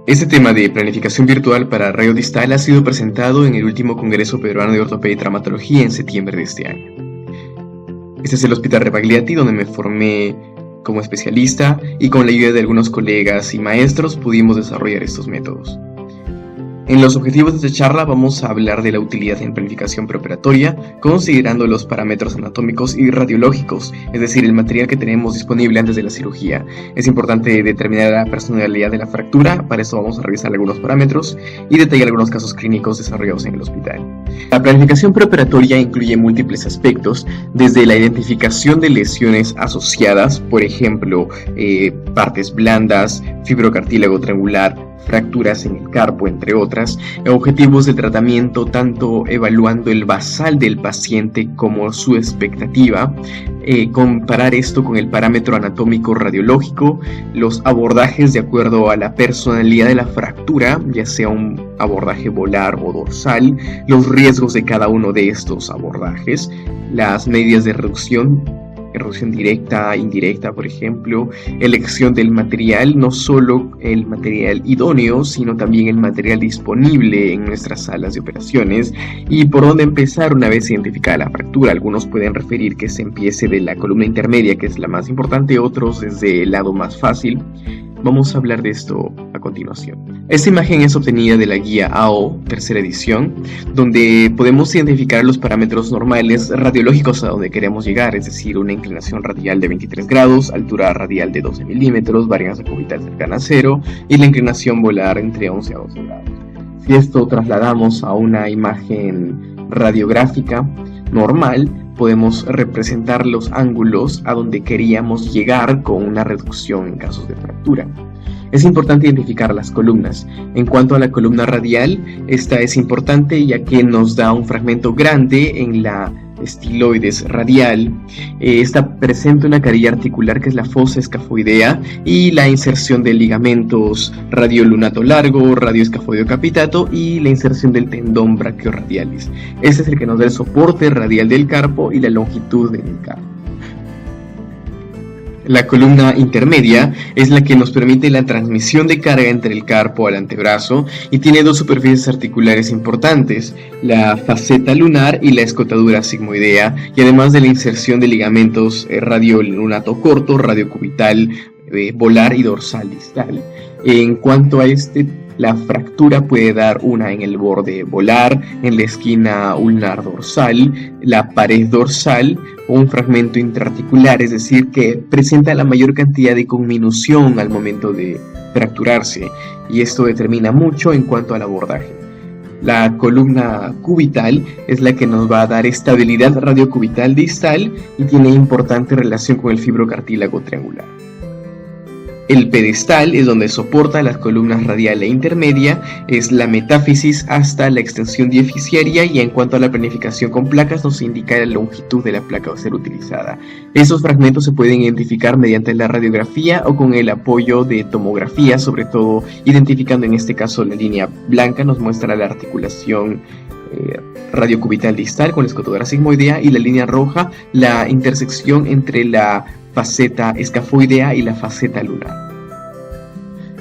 Este tema de planificación virtual para radiodistal ha sido presentado en el último Congreso Peruano de Ortopedia y Traumatología en septiembre de este año. Este es el Hospital Rebagliati, donde me formé como especialista y con la ayuda de algunos colegas y maestros pudimos desarrollar estos métodos. En los objetivos de esta charla vamos a hablar de la utilidad en planificación preoperatoria, considerando los parámetros anatómicos y radiológicos, es decir, el material que tenemos disponible antes de la cirugía. Es importante determinar la personalidad de la fractura, para eso vamos a revisar algunos parámetros y detallar algunos casos clínicos desarrollados en el hospital. La planificación preoperatoria incluye múltiples aspectos, desde la identificación de lesiones asociadas, por ejemplo, partes blandas, fibrocartílago triangular, fracturas en el carpo, entre otras, objetivos de tratamiento tanto evaluando el basal del paciente como su expectativa, comparar esto con el parámetro anatómico radiológico, los abordajes de acuerdo a la personalidad de la fractura, ya sea un abordaje volar o dorsal, los riesgos de cada uno de estos abordajes, las medidas de reducción directa, indirecta, por ejemplo, elección del material, no solo el material idóneo, sino también el material disponible en nuestras salas de operaciones y por dónde empezar una vez identificada la fractura. Algunos pueden referir que se empiece de la columna intermedia, que es la más importante, otros desde el lado más fácil. Vamos a hablar de esto a continuación. Esta imagen es obtenida de la guía AO, tercera edición, donde podemos identificar los parámetros normales radiológicos a donde queremos llegar, es decir, una inclinación radial de 23 grados, altura radial de 12 milímetros, varianza cubital cercana a 0 y la inclinación volar entre 11 a 12 grados. Si esto trasladamos a una imagen radiográfica normal, podemos representar los ángulos a donde queríamos llegar con una reducción en casos de fractura. Es importante identificar las columnas. En cuanto a la columna radial, esta es importante ya que nos da un fragmento grande en la estiloides radial. Esta presenta una carilla articular que es la fosa escafoidea y la inserción de ligamentos radiolunato largo, radioescafoideo capitato y la inserción del tendón brachioradialis. Este es el que nos da el soporte radial del carpo y la longitud del carpo. La columna intermedia es la que nos permite la transmisión de carga entre el carpo al antebrazo y tiene dos superficies articulares importantes, la faceta lunar y la escotadura sigmoidea, y además de la inserción de ligamentos radiolunato corto, radiocubital, volar y dorsal distal. En cuanto a la fractura puede dar una en el borde volar, en la esquina ulnar dorsal, la pared dorsal o un fragmento intraarticular, es decir, que presenta la mayor cantidad de conminución al momento de fracturarse, y esto determina mucho en cuanto al abordaje. La columna cubital es la que nos va a dar estabilidad radiocubital distal y tiene importante relación con el fibrocartílago triangular. El pedestal es donde soporta las columnas radial e intermedia, es la metáfisis hasta la extensión diaficiaria y en cuanto a la planificación con placas nos indica la longitud de la placa a ser utilizada. Esos fragmentos se pueden identificar mediante la radiografía o con el apoyo de tomografía, sobre todo identificando en este caso la línea blanca nos muestra la articulación radiocubital distal con la escotadura sigmoidea y la línea roja la intersección entre la faceta escafoidea y la faceta lunar.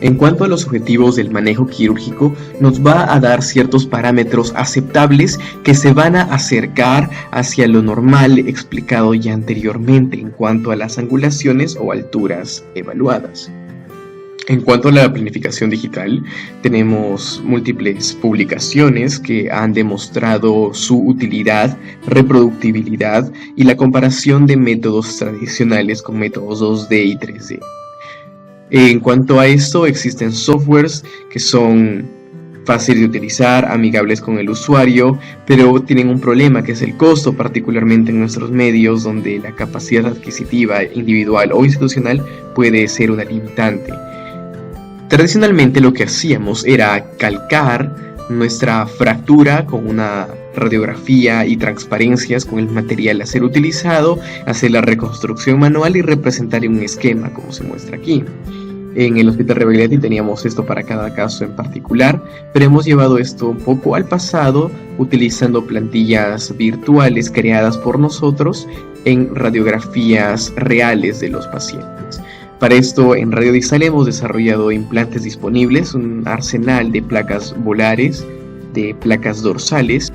En cuanto a los objetivos del manejo quirúrgico, nos va a dar ciertos parámetros aceptables que se van a acercar hacia lo normal explicado ya anteriormente en cuanto a las angulaciones o alturas evaluadas. En cuanto a la planificación digital, tenemos múltiples publicaciones que han demostrado su utilidad, reproductibilidad y la comparación de métodos tradicionales con métodos 2D y 3D. En cuanto a esto, existen softwares que son fáciles de utilizar, amigables con el usuario, pero tienen un problema que es el costo, particularmente en nuestros medios donde la capacidad adquisitiva individual o institucional puede ser una limitante. Tradicionalmente lo que hacíamos era calcar nuestra fractura con una radiografía y transparencias con el material a ser utilizado, hacer la reconstrucción manual y representar en un esquema como se muestra aquí. En el Hospital Rebagliati teníamos esto para cada caso en particular, pero hemos llevado esto un poco al pasado utilizando plantillas virtuales creadas por nosotros en radiografías reales de los pacientes. Para esto, en Radiodistal hemos desarrollado implantes disponibles, un arsenal de placas volares, de placas dorsales.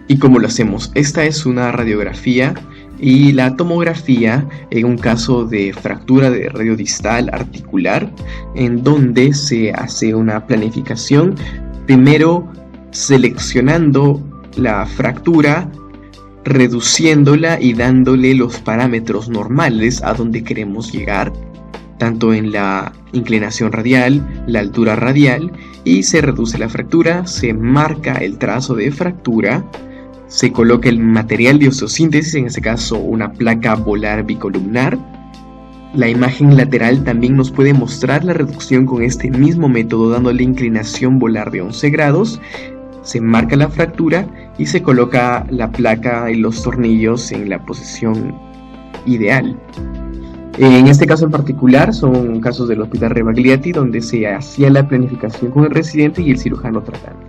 ¿Y cómo lo hacemos? Esta es una radiografía y la tomografía en un caso de fractura de radiodistal articular, en donde se hace una planificación, primero seleccionando la fractura, reduciéndola y dándole los parámetros normales a donde queremos llegar, tanto en la inclinación radial, la altura radial, y se reduce la fractura, se marca el trazo de fractura, se coloca el material de osteosíntesis, en este caso una placa volar bicolumnar. La imagen lateral también nos puede mostrar la reducción con este mismo método, dándole inclinación volar de 11 grados, se marca la fractura y se coloca la placa y los tornillos en la posición ideal. En este caso en particular son casos del Hospital Rebagliati, donde se hacía la planificación con el residente y el cirujano tratante.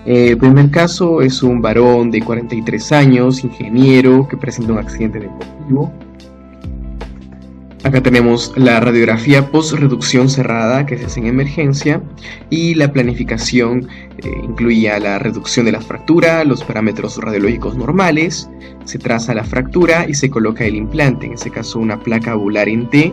El primer caso es un varón de 43 años, ingeniero, que presenta un accidente deportivo. Acá tenemos la radiografía post-reducción cerrada que se hace en emergencia, y la planificación incluía la reducción de la fractura, los parámetros radiológicos normales, se traza la fractura y se coloca el implante, en este caso una placa volar en T,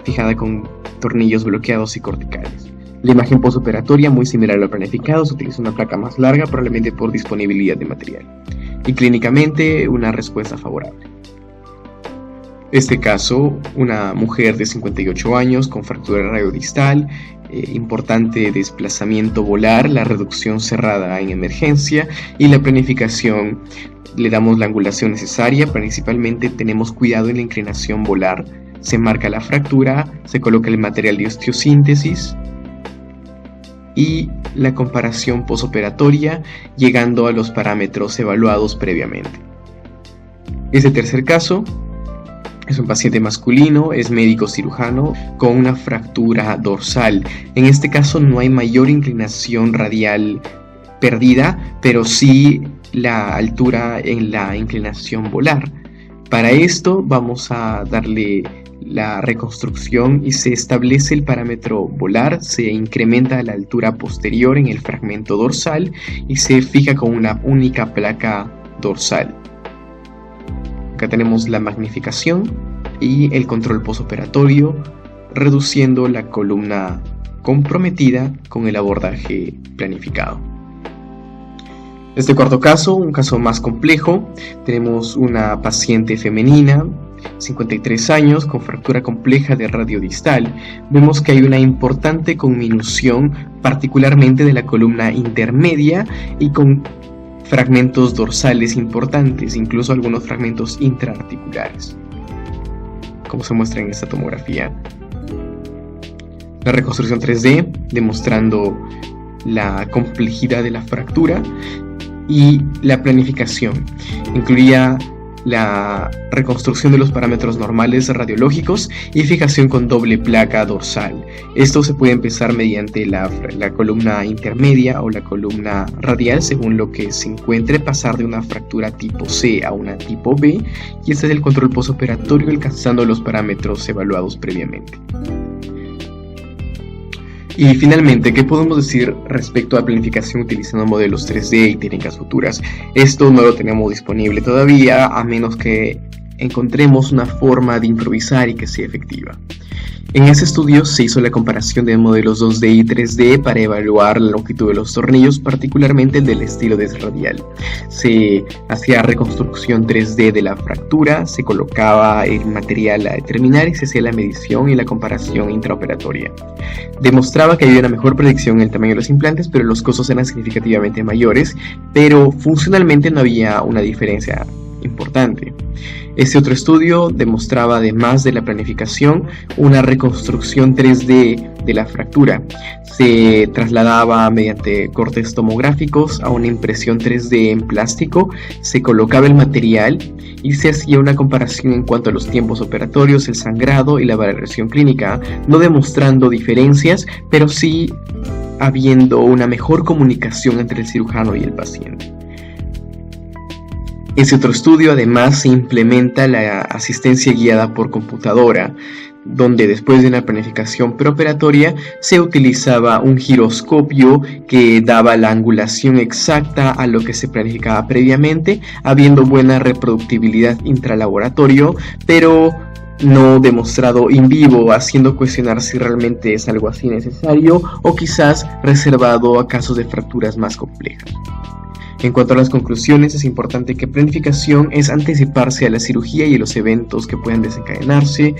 fijada con tornillos bloqueados y corticales. La imagen postoperatoria, muy similar a lo planificado, se utiliza una placa más larga, probablemente por disponibilidad de material. Y clínicamente, una respuesta favorable. Este caso, una mujer de 58 años con fractura radiodistal, importante desplazamiento volar, la reducción cerrada en emergencia y la planificación. Le damos la angulación necesaria, principalmente tenemos cuidado en la inclinación volar. Se marca la fractura, se coloca el material de osteosíntesis y la comparación posoperatoria llegando a los parámetros evaluados previamente. Este tercer caso es un paciente masculino, es médico cirujano con una fractura dorsal. En este caso no hay mayor inclinación radial perdida, pero sí la altura en la inclinación volar. Para esto vamos a darle la reconstrucción y se establece el parámetro volar, se incrementa la altura posterior en el fragmento dorsal y se fija con una única placa dorsal. Acá tenemos la magnificación y el control postoperatorio, reduciendo la columna comprometida con el abordaje planificado. Este cuarto caso, un caso más complejo, tenemos una paciente femenina, 53 años, con fractura compleja de radiodistal. Vemos que hay una importante conminución, particularmente de la columna intermedia y con fragmentos dorsales importantes, incluso algunos fragmentos intraarticulares, como se muestra en esta tomografía. La reconstrucción 3D demostrando la complejidad de la fractura, y la planificación incluía la reconstrucción de los parámetros normales radiológicos y fijación con doble placa dorsal. Esto se puede empezar mediante la columna intermedia o la columna radial, según lo que se encuentre, pasar de una fractura tipo C a una tipo B, y este es el control postoperatorio alcanzando los parámetros evaluados previamente. Y finalmente, ¿qué podemos decir respecto a planificación utilizando modelos 3D y técnicas futuras? Esto no lo tenemos disponible todavía, a menos que encontremos una forma de improvisar y que sea efectiva. En ese estudio se hizo la comparación de modelos 2D y 3D para evaluar la longitud de los tornillos, particularmente el del estilo desradial. Se hacía reconstrucción 3D de la fractura, se colocaba el material a determinar y se hacía la medición y la comparación intraoperatoria. Demostraba que había una mejor predicción en el tamaño de los implantes, pero los costos eran significativamente mayores, pero funcionalmente no había una diferencia importante. Este otro estudio demostraba, además de la planificación, una reconstrucción 3D de la fractura. Se trasladaba mediante cortes tomográficos a una impresión 3D en plástico, se colocaba el material y se hacía una comparación en cuanto a los tiempos operatorios, el sangrado y la valoración clínica, no demostrando diferencias, pero sí habiendo una mejor comunicación entre el cirujano y el paciente. En ese otro estudio, además, se implementa la asistencia guiada por computadora. donde después de una planificación preoperatoria se utilizaba un giroscopio que daba la angulación exacta a lo que se planificaba previamente, habiendo buena reproductibilidad intralaboratorio, pero no demostrado in vivo, haciendo cuestionar si realmente es algo así necesario o quizás reservado a casos de fracturas más complejas. En cuanto a las conclusiones, es importante que planificación es anticiparse a la cirugía y a los eventos que puedan desencadenarse,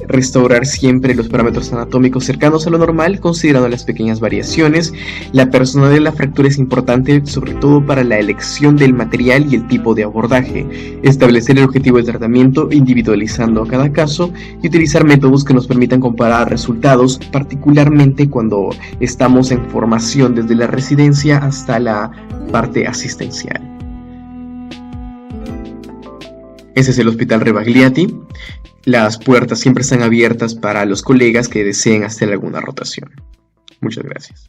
restaurar siempre los parámetros anatómicos cercanos a lo normal, considerando las pequeñas variaciones. La personalidad de la fractura es importante, sobre todo para la elección del material y el tipo de abordaje. Establecer el objetivo de tratamiento, individualizando a cada caso, y utilizar métodos que nos permitan comparar resultados, particularmente cuando estamos en formación desde la residencia hasta la parte asistencial. Ese es el Hospital Rebagliati. Las puertas siempre están abiertas para los colegas que deseen hacer alguna rotación. Muchas gracias.